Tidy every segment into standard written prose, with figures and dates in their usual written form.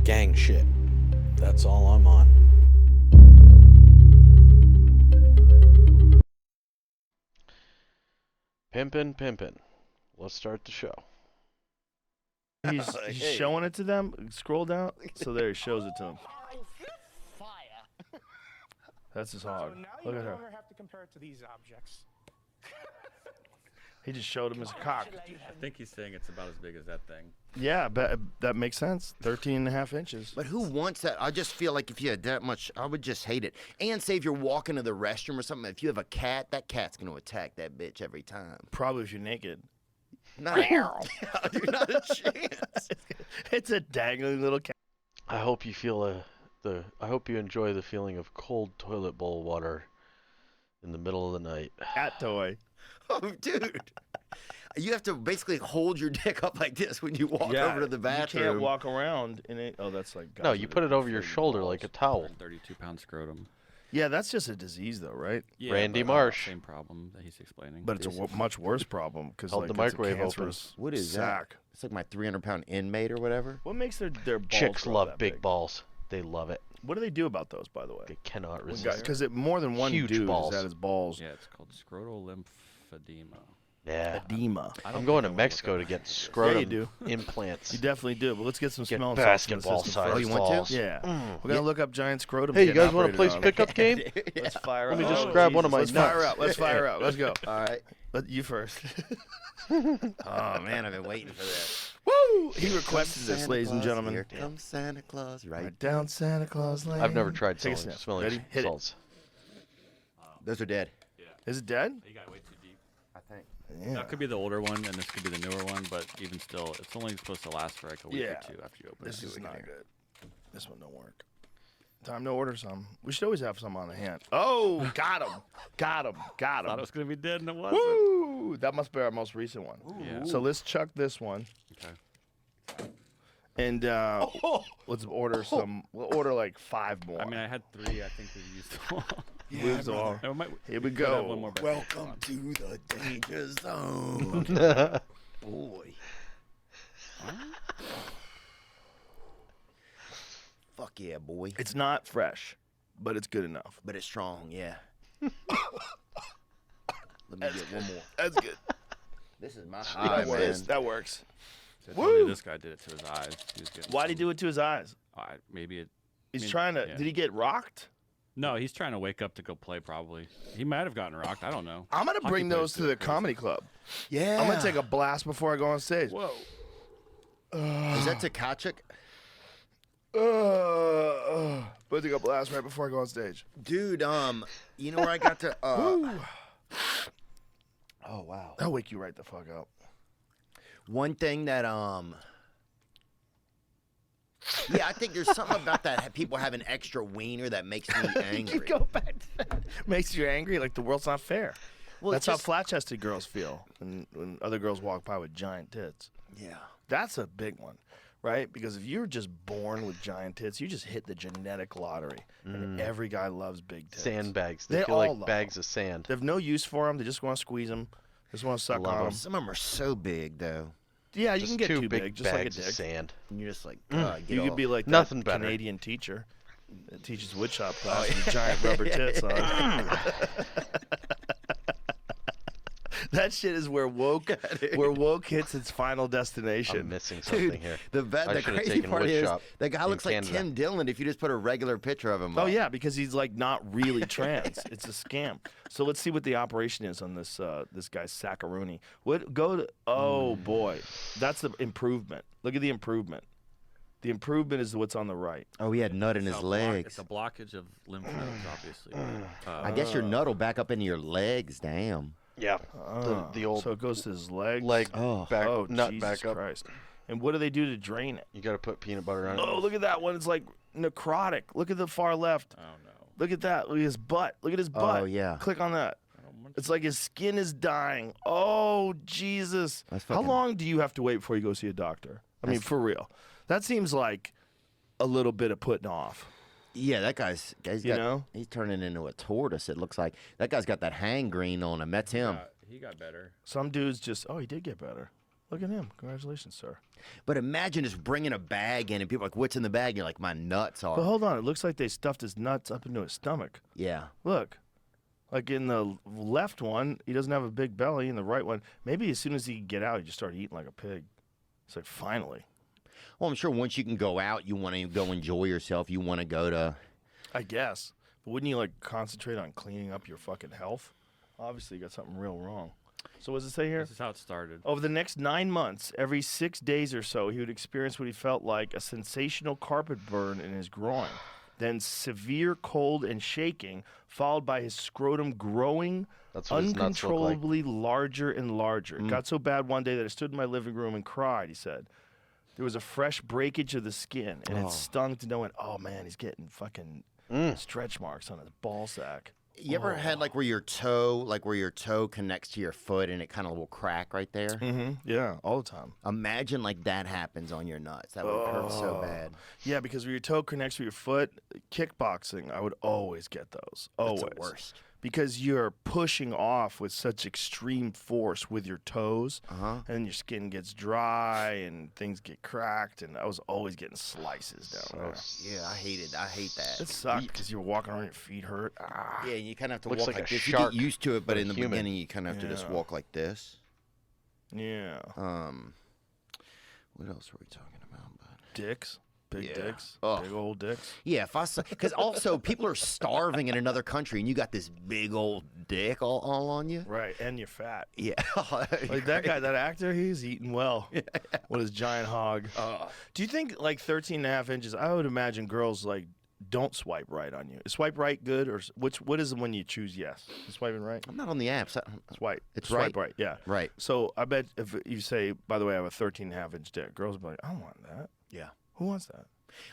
gang shit. That's all I'm on. Pimpin'. Let's start the show. He's showing it to them. Scroll down. So there, he shows it to them. Fire. That's his hog. So now Look you at no her. longer have to compare it to these objects. He just showed him his cock. I think he's saying it's about as big as that thing. Yeah, that makes sense. 13.5 inches. But who wants that? I just feel like if you had that much, I would just hate it. And say if you're walking to the restroom or something, if you have a cat, that cat's going to attack that bitch every time. Probably if you're naked. Not dude, not a chance. It's a dangling little cat. I hope you feel I hope you enjoy the feeling of cold toilet bowl water in the middle of the night. Cat toy. Oh, dude. You have to basically hold your dick up like this when you walk over to the bathroom. You can't walk around in it. Oh, that's like... No, you put it over your shoulder like a towel. 32-pound scrotum. Yeah, that's just a disease, though, right? Yeah, Randy but, Marsh. Same problem that he's explaining. But it's a much worse problem because Held like, the it's microwave a open. cancerous What is sack. that? It's like my 300-pound inmate or whatever. What makes their balls Chicks grow love that big balls. They love it. What do they do about those, by the way? They cannot resist. Because more than one Huge dude balls. is at his balls. Yeah, it's called scrotal lymphedema. Yeah. Edema. I'm going to Mexico to get scrotum do. implants. You definitely do. But let's get some Get smelling salts in the basketball system size first. you want to? balls. Yeah. We're going to look up giant scrotum. Hey, you getting guys want to play operated on. pickup game? Let's fire Let up. me just grab one of my Let's nuts. fire out. Let's fire out. Let's go. All right. You first. Oh, man, I've been waiting for this. Woo! He requested this, Santa ladies and Claus, gentlemen. Here comes Santa Claus, right? Right down Santa Claus Lane. I've never tried Take a smelling, sniff. smelling Ready? Hit it. salts. Those are dead. Is it dead? You got way too deep. I think. Yeah. That could be the older one, and this could be the newer one, but even still, it's only supposed to last for like a week Yeah. or two after you open This it. is not good. This one don't work. Time to order some. We should always have some on the hand. Oh, got him. Got him. Got I thought it him. was going to be dead, and it wasn't. Woo! That must be our most recent one. Yeah. So let's chuck this one. Okay. And let's order some. We'll order like 5 more. I mean, I had 3. I think we used them all. Lose them all. And Here we could have go. one more back. Welcome to the danger zone. Boy. Fuck yeah, boy. It's not fresh, but it's good enough. But it's strong, yeah. Let me get one more. That's good. This is my That high, man. works. That works. So I told you Woo! this guy did it to his eyes. He was getting Why'd he some- do it to his eyes? Maybe it. He's mean, trying to. yeah. Did he get rocked? No, he's trying to wake up to go play. Probably. He might have gotten rocked. I don't know. I'm gonna Hockey bring players those to do the it crazy. comedy club. Yeah. I'm gonna take a blast before I go on stage. Whoa. Is that Takachik? But take a blast right before I go on stage. Dude, you know where I got to oh wow. That'll wake you right the fuck up. One thing that yeah, I think there's something about that people have an extra wiener that makes me angry. Go back to that. Makes you angry, like the world's not fair. Well, That's it's how just- flat-chested girls feel when other girls walk by with giant tits. Yeah. That's a big one, right? Because if you're just born with giant tits, you just hit the genetic lottery. And every guy loves big tits. Sandbags. They They feel all like love bags of sand. They have no use for them. They just want to squeeze them. Just want to suck love on 'em. them. Some of them are so big though. Yeah, you Just can get two too big big, just like a bags of dick. sand. And you're just like, You could be like Nothing that better. Canadian teacher that teaches woodshop class with giant rubber tits on. That shit is where woke hits its final destination. I'm missing something Dude, here. the I should've crazy taken part is woodshop that guy in looks like Canada. Tim Dillon if you just put a regular picture of him Oh up. yeah, because he's like not really trans. It's a scam. So let's see what the operation is on this this guy's Saccaroni. Oh boy, that's the improvement. Look at the improvement. The improvement is what's on the right. Oh, he had nut in his It's legs. a blockage of lymph nodes, obviously. I guess your nut will back up into your legs. Damn. Yeah. The old So it goes to his legs. leg Oh. back, Oh nut Jesus back up. Christ! And what do they do to drain it? You got to put peanut butter on it. Oh, look at that one. It's like necrotic. Look at the far left. Oh no. Look at that. Look at his butt. Look at his butt. Oh, yeah. Click on that. It's like his skin is dying. Oh, Jesus. That's How fucking- long do you have to wait before you go see a doctor? I mean, for real. That seems like a little bit of putting off. Yeah, that guy's You know? he's turning into a tortoise. It looks like that guy's got that hang green on him. That's him. He got better. Some dudes just, oh, he did get better. Look at him. Congratulations, sir. But imagine just bringing a bag in and people are like, what's in the bag? You're like, my nuts are. But hold on. It looks like they stuffed his nuts up into his stomach. Yeah. Look. Like in the left one, he doesn't have a big belly. In the right one, maybe as soon as he can get out, he just start eating like a pig. It's like, finally. Well, I'm sure once you can go out, you want to go enjoy yourself. You want to go to. I guess. But wouldn't you, like, concentrate on cleaning up your fucking health? Obviously, you got something real wrong. So what does it say here? This is how it started. Over the next 9 months, every 6 days or so, he would experience what he felt like a sensational carpet burn in his groin, then severe cold and shaking, followed by his scrotum growing That's what his nuts look like. uncontrollably larger and larger. It got so bad one day that I stood in my living room and cried, he said. There was a fresh breakage of the skin, and it stung to know it. Oh, man, he's getting fucking stretch marks on his ball sack. You ever had like where your toe connects to your foot and it kind of will crack right there? Mm-hmm. Yeah, all the time. Imagine like that happens on your nuts. That would hurt so bad. Yeah, because when your toe connects with your foot, kickboxing, I would always get those. Always. That's the worst. Because you're pushing off with such extreme force with your toes, Uh-huh. and your skin gets dry and things get cracked, and I was always getting slices down there. Yeah, I hate it. I hate that. It sucked because you're walking around, your feet hurt. Ah. Yeah, and you kind of have to Looks walk like like a this. You shark, get used to it, but but a in the human. beginning, you kind of have to just Yeah. walk like this. Yeah. What else were we talking about, bud? Dicks. Big Yeah. dicks. Ugh. Big old dicks. Yeah, if I because also people are starving in another country, and you got this big old dick all on you. Right, and you're fat. Yeah, Like that guy, that actor, he's eating well with his giant hog. Do you think like 13 and a half inches, I would imagine girls like don't swipe right on you. Is swipe right good, or what is it when you choose yes? Is swiping right? I'm not on the apps. Swipe. It's Swipe right. right, yeah. Right. So I bet if you say, by the way, I have a 13 and a half inch dick, girls will be like, I don't want that. Yeah. Who wants that?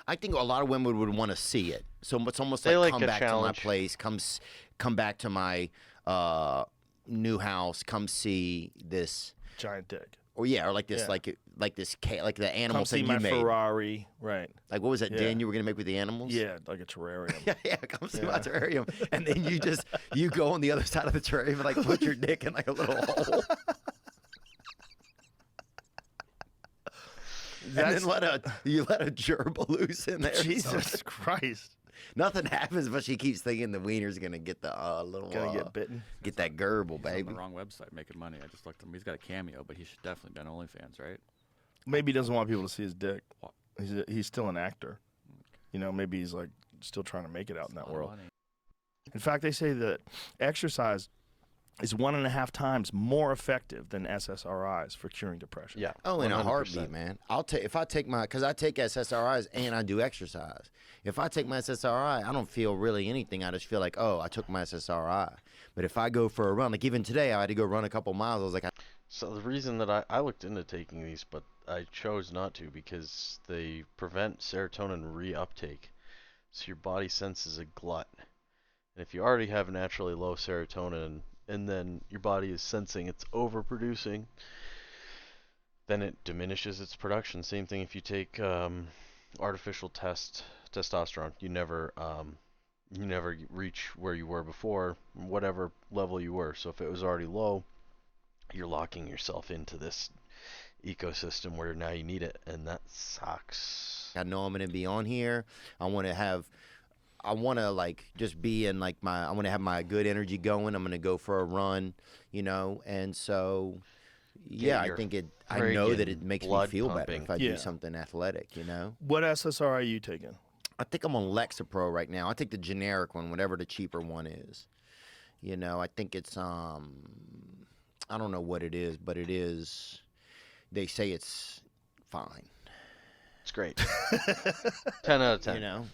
I think a lot of women would want to see it. So it's almost They like like come a back challenge. to my place, come back to my new house, come see this, Giant dick. or yeah, or like this, Yeah. like this, like the animal Come see thing my you made. Ferrari. Right. Like what was that Yeah. den you were gonna make with the animals? Yeah, like a terrarium. Yeah, come see my Yeah. terrarium, and then you go on the other side of the terrarium and like put your dick in like a little hole, and then let a gerbil loose in there. or something. Jesus Christ. Nothing happens, but she keeps thinking the wiener's gonna get the little Gonna get bitten. get that gerbil, He's on baby. the wrong website making money. I just looked at him. He's got a cameo, but he should definitely be on OnlyFans, right? Maybe he doesn't want people to see his dick. He's still an actor. You know, maybe he's like still trying to make it out in that A lot of world. money. In fact, they say that exercise is 1.5 times more effective than SSRIs for curing depression. Yeah. Oh, in a 100%. heartbeat, man. I'll take if I take because I take SSRIs and I do exercise. If I take my SSRI, I don't feel really anything. I just feel like, oh, I took my SSRI. But if I go for a run, like even today, I had to go run a couple miles. I was like, So the reason that I looked into taking these, but I chose not to because they prevent serotonin reuptake. So your body senses a glut. And if you already have naturally low serotonin and then your body is sensing it's overproducing, then it diminishes its production. Same thing if you take artificial testosterone. You never reach where you were before, whatever level you were. So if it was already low, you're locking yourself into this ecosystem where now you need it, and that sucks. I know I'm gonna be on here. I want to like just be in like I want to have my good energy going. I'm gonna go for a run, and so yeah, I your think I know that friggin' it makes me blood feel better pumping. if I Yeah. do something athletic. What SSRI are you taking? I think I'm on Lexapro right now. I take the generic one, whatever the cheaper one is. I think it's I don't know what it is, but it is. They say it's fine. It's great. 10 out of 10.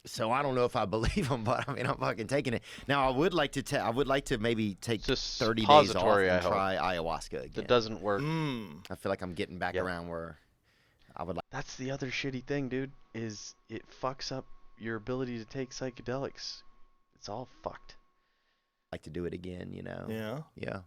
So I don't know if I believe them, but I mean I'm fucking taking it. Now I would like to maybe take Just 30 days off suppository, I and hope. try ayahuasca again. That doesn't work. I feel like I'm getting back Yep. around where I would That's the other shitty thing, dude, is it fucks up your ability to take psychedelics. It's all fucked. like to do it again. Yeah. Yeah.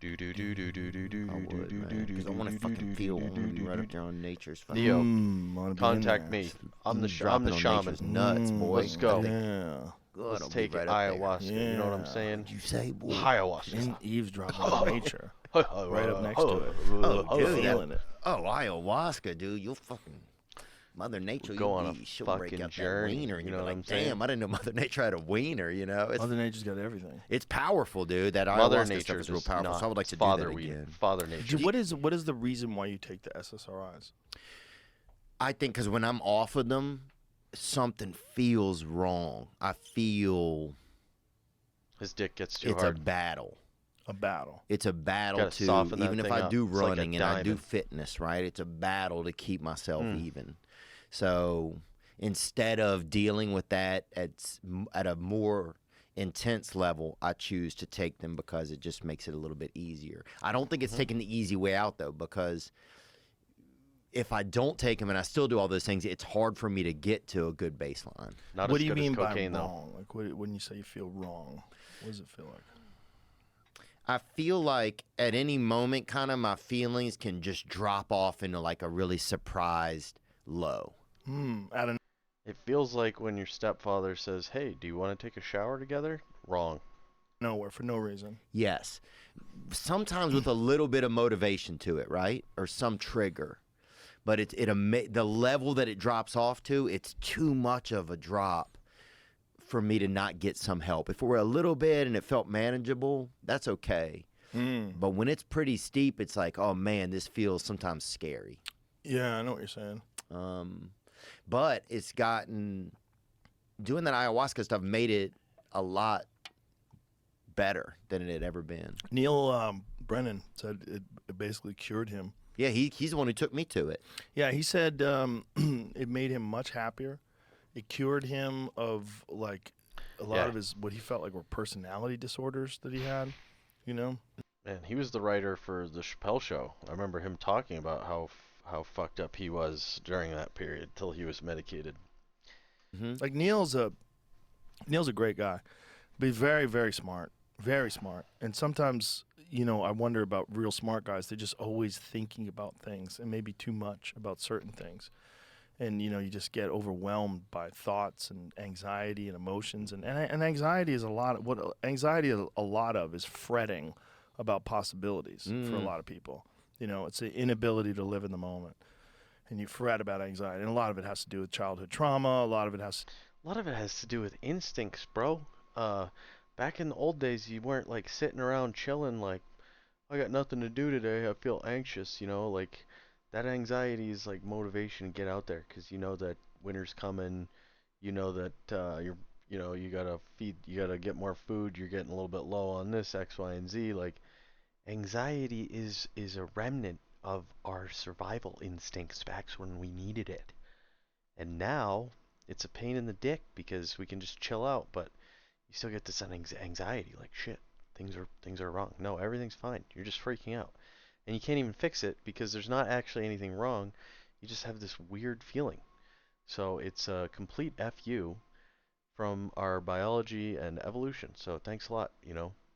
Do do do do do do do I do would, do man, do 'cause I want to fucking feel right up there on nature's fucking. Theo, wanna be in contact there. me. I'm the dropping on shaman. nature's nuts, boy. Let's go. Yeah. God, Let's I'll be take right up there. ayahuasca. You know what I'm Yeah. saying? What'd you say, boy? Ayahuasca. In eavesdropping on nature. right up next to it. Oh, dude, feeling it. Oh, ayahuasca, dude. You'll fucking Mother Nature. Go on she'll a break fucking out journey. that wiener, and You you'll know be what I'm like, saying? damn, I didn't know Mother Nature had a wiener. You know, Mother Nature's got everything. it's powerful, dude. That Mother ayahuasca Nature stuff is real just powerful. not. So I would like It's to do Father that we- again. Father Nature. What is the reason why you take the SSRIs? I think because when I'm off of them, something feels wrong. I feel His dick gets too it's hard. a battle. A battle. It's a battle Gotta to, soften that even if thing I up. do It's like a running and I do diamond. fitness, right? It's a battle to keep myself even. So instead of dealing with that at a more intense level, I choose to take them because it just makes it a little bit easier. I don't think it's taking the easy way out, though, because if I don't take them and I still do all those things, it's hard for me to get to a good baseline. Not What as do you good mean as by cocaine, though. wrong? Like, when you say you feel wrong, what does it feel like? I feel like at any moment, kind of my feelings can just drop off into like a really surprised low. Out of It feels like when your stepfather says, "Hey, do you want to take a shower together?" Wrong. nowhere for no reason. Yes. Sometimes with a little bit of motivation to it, right? Or some trigger. But the level that it drops off to, it's too much of a drop for me to not get some help. If it were a little bit and it felt manageable, that's okay. But when it's pretty steep, it's like, oh man, this feels sometimes scary. Yeah, I know what you're saying. But it's gotten, doing that ayahuasca stuff made it a lot better than it had ever been. Neil Brennan said it basically cured him. Yeah, he's the one who took me to it. Yeah, he said it made him much happier. It cured him of like a lot of his what he felt like were personality disorders that he had. You know. Man, he was the writer for the Chappelle Show. I remember him talking about how fucked up he was during that period till he was medicated. Like Neil's a great guy, but he's very, very smart. Very smart. And sometimes, I wonder about real smart guys. They're just always thinking about things and maybe too much about certain things. And, you just get overwhelmed by thoughts and anxiety and emotions. And anxiety is a lot of is fretting about possibilities for a lot of people. It's the inability to live in the moment. And you fret about anxiety. And a lot of it has to do with childhood trauma. A lot of it has to do with instincts, bro. Back in the old days, you weren't like sitting around chilling like, I got nothing to do today, I feel anxious, like that anxiety is like motivation to get out there because you know that winter's coming, you know that you gotta get more food, you're getting a little bit low on this, X, Y, and Z. Like anxiety is a remnant of our survival instincts back when we needed it. And now it's a pain in the dick because we can just chill out, but you still get this anxiety, like shit, things are wrong. No, everything's fine. You're just freaking out. And you can't even fix it because there's not actually anything wrong. You just have this weird feeling. So it's a complete FU from our biology and evolution. So thanks a lot,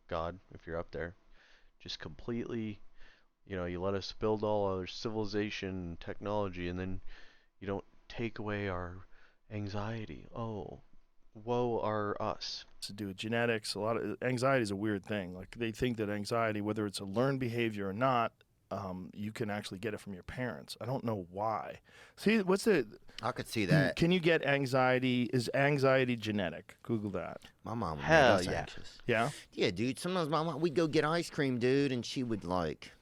God, if you're up there. Just completely, you let us build all our civilization and technology, and then you don't take away our anxiety. Oh, woe are us. to do with genetics. A lot of anxiety is a weird thing. Like they think that anxiety, whether it's a learned behavior or not, you can actually get it from your parents. I don't know why. See, I could see that. Can you get anxiety? Is anxiety genetic? Google that. My mom would Hell make us yeah. anxious. Yeah. Yeah, dude. Sometimes my mom, we'd go get ice cream, dude, and she's like,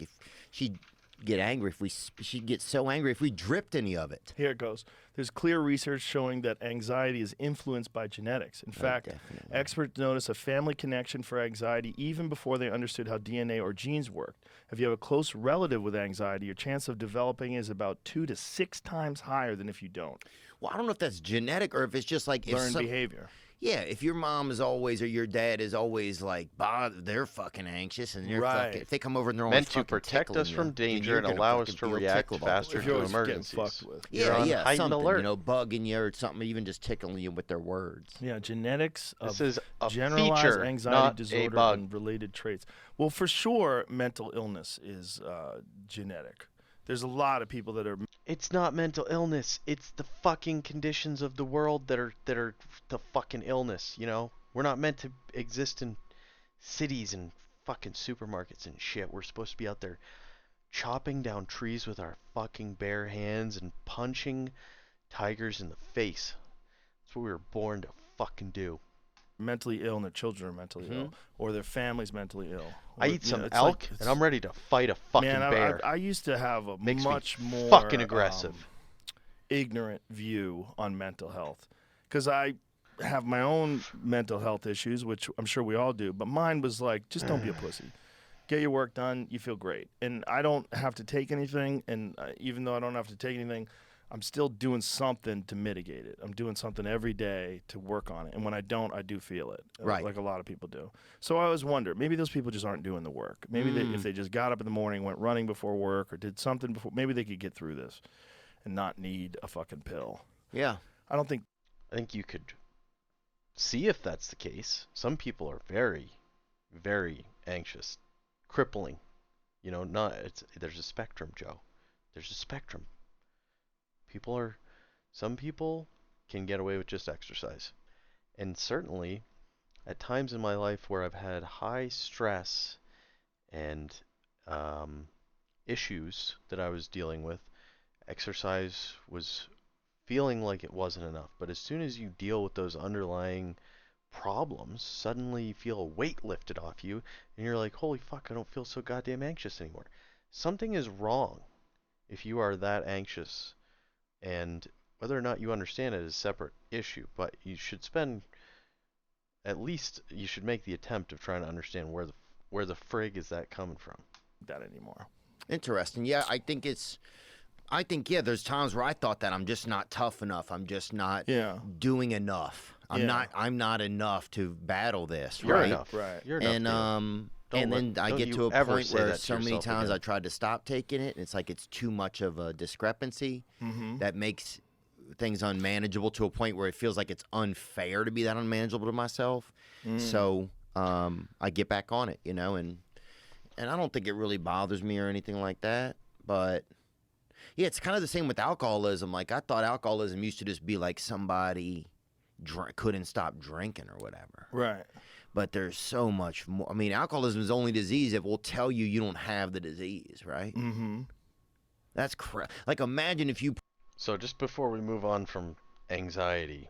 if she'd get angry she'd get so angry if we dripped any of it. Here it goes. There's clear research showing that anxiety is influenced by genetics. In fact, definitely. experts notice a family connection for anxiety even before they understood how DNA or genes worked. If you have a close relative with anxiety, your chance of developing is about 2 to 6 times higher than if you don't. Well, I don't know if that's genetic or if it's just like Learned behavior. Yeah, if your mom is always or your dad is always like, they're fucking anxious and they're Right. fucking, if they come over and they're always Meant to fucking protect tickling us you, from then danger you're and gonna allow us fucking to feel react tickled all the faster way. If you're to always getting emergencies. fucked with. You're Yeah, on yeah, heightened something, alert. bugging you or something, even just tickling you with their words. Yeah, genetics This of is a generalized feature, anxiety not a disorder bug. and related traits. Well, for sure, mental illness is genetic. There's a lot of people that are. It's not mental illness. It's the fucking conditions of the world that are the fucking illness. We're not meant to exist in cities and fucking supermarkets and shit. We're supposed to be out there chopping down trees with our fucking bare hands and punching tigers in the face. That's what we were born to fucking do. Mentally ill and their children are mentally ill, or their family's mentally ill. I eat some elk and I'm ready to fight a fucking bear. I used to have a Makes much me more fucking aggressive. Ignorant view on mental health, because I have my own mental health issues, which I'm sure we all do, but mine was like, just don't be a pussy. Get your work done, you feel great. And I don't have to take anything, and even though I don't have to take anything, I'm still doing something to mitigate it. I'm doing something every day to work on it. And when I don't, I do feel it, Right. like a lot of people do. So I always wonder, maybe those people just aren't doing the work. Maybe if they just got up in the morning, went running before work, or did something before, maybe they could get through this and not need a fucking pill. Yeah. I don't think. I think you could see if that's the case. Some people are very, very anxious, crippling. You know, there's a spectrum, Joe. There's a spectrum. Some people can get away with just exercise. And certainly, at times in my life where I've had high stress and issues that I was dealing with, exercise was feeling like it wasn't enough. But as soon as you deal with those underlying problems, suddenly you feel a weight lifted off you, and you're like, holy fuck, I don't feel so goddamn anxious anymore. Something is wrong if you are that anxious, and whether or not you understand it is a separate issue, but you should you should make the attempt of trying to understand where the frig is that coming from. That anymore. Interesting. Yeah, I think there's times where I thought that I'm just not tough enough. I'm just not doing enough. I'm not enough to battle this, You're right? enough. Right. You're enough. And then I get to a ever point say where that to so many yourself times again. I tried to stop taking it, and it's like it's too much of a discrepancy that makes things unmanageable to a point where it feels like it's unfair to be that unmanageable to myself. So I get back on it, you know, and I don't think it really bothers me or anything like that. But yeah, it's kind of the same with alcoholism. Like I thought alcoholism used to just be like somebody couldn't stop drinking or whatever. Right. But there's so much more. I mean, alcoholism is the only disease that will tell you don't have the disease, right? Mm-hmm. That's like, imagine if you... So just before we move on from anxiety,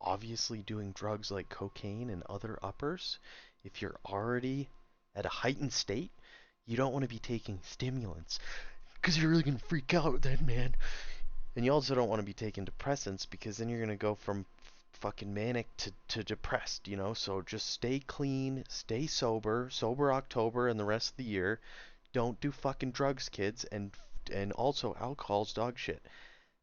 obviously doing drugs like cocaine and other uppers, if you're already at a heightened state, you don't want to be taking stimulants because you're really going to freak out then, man. And you also don't want to be taking depressants because then you're going to go from fucking manic to depressed, you know? So just stay clean, stay sober October and the rest of the year. Don't do fucking drugs, kids, and also alcohol's dog shit.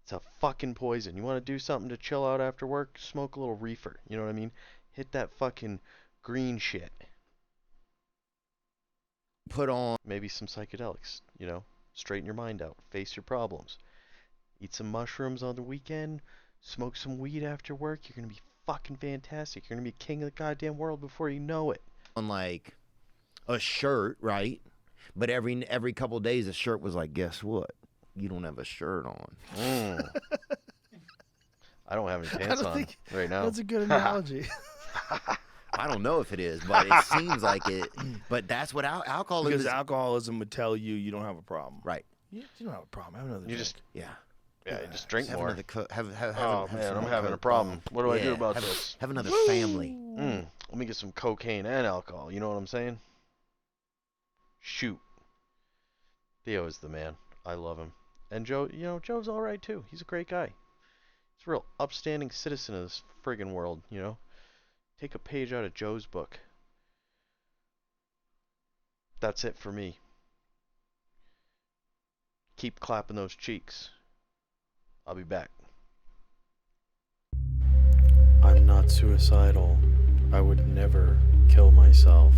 It's a fucking poison. You want to do something to chill out after work? Smoke a little reefer, you know what I mean? Hit that fucking green shit. Put on... Maybe some psychedelics, you know? Straighten your mind out, face your problems. Eat some mushrooms on the weekend. Smoke some weed after work. You're going to be fucking fantastic. You're going to be king of the goddamn world before you know it. On like a shirt, right? But every couple of days, the shirt was like, guess what? You don't have a shirt on. I don't have any pants on right now. That's a good analogy. I don't know if it is, but it seems like it. But that's what alcoholism Because is. alcoholism would tell you don't have a problem. Right. You don't have a problem. Have another You drink. just, Yeah. yeah, you just drink Have more. another Oh man, I'm having a problem. What do I do about this? Have another family. Let me get some cocaine and alcohol. You know what I'm saying? Shoot. Theo is the man. I love him. And Joe, you know, Joe's all right too. He's a great guy. He's a real upstanding citizen of this friggin' world, you know? Take a page out of Joe's book. That's it for me. Keep clapping those cheeks. I'll be back. I'm not suicidal. I would never kill myself.